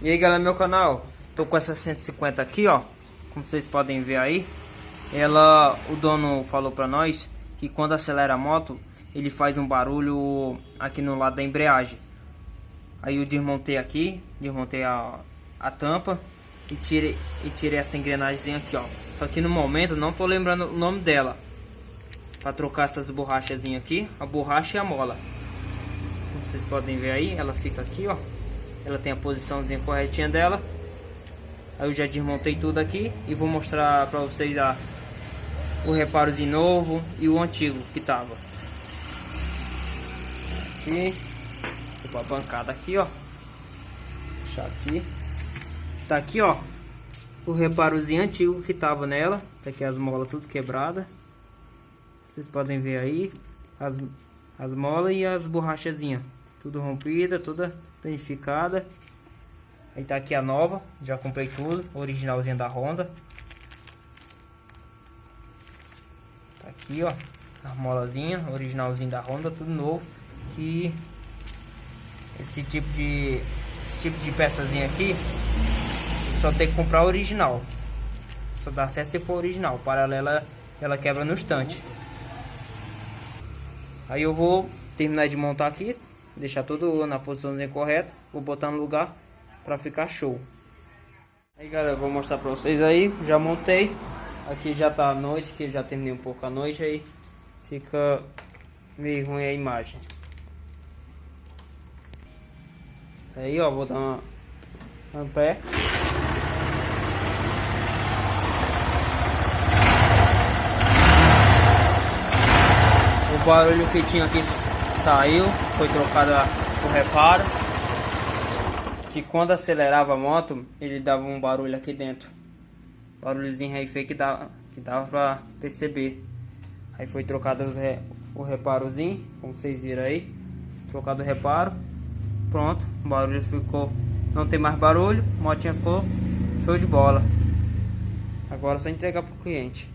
E aí galera, meu canal, tô com essa 150 aqui, ó, como vocês podem ver aí. O dono falou pra nós que quando acelera a moto, ele faz um barulho aqui no lado da embreagem. Aí eu desmontei aqui, a tampa e tirei essa engrenagem aqui, ó. Só que no momento não tô lembrando o nome dela, para trocar essas borrachas aqui, a borracha e a mola. Como vocês podem ver aí, ela fica aqui, ó. Ela tem a posiçãozinha corretinha dela. Aí eu já desmontei tudo aqui e vou mostrar para vocês o reparo de novo e o antigo que tava. Aqui, a bancada aqui, ó. Deixar aqui. Tá aqui, ó, o reparozinho antigo que tava nela. Tá aqui as molas tudo quebrada. Vocês podem ver aí as molas e as borrachazinhas tudo rompida, toda danificada. Aí tá aqui a nova, já comprei tudo, originalzinha da Honda. Tá aqui, ó, a molazinha, originalzinha da Honda, tudo novo. Que esse tipo de peçazinha aqui só tem que comprar original. Só dá certo se for original, paralela ela quebra no instante. Aí eu vou terminar de montar aqui, deixar tudo na posiçãozinha correta, vou botar no lugar pra ficar show. Aí galera, vou mostrar pra vocês aí, já montei. Aqui já tá a noite, que já terminei um pouco a noite, aí fica meio ruim a imagem. Aí ó, vou dar um pé. O barulho que tinha aqui saiu, foi trocado o reparo. Que quando acelerava a moto, ele dava um barulho aqui dentro. Barulhozinho aí feio que dava pra perceber. Aí foi trocado o reparozinho, como vocês viram aí. Trocado o reparo. Pronto, o barulho ficou, não tem mais barulho, a motinha ficou show de bola. Agora é só entregar pro cliente.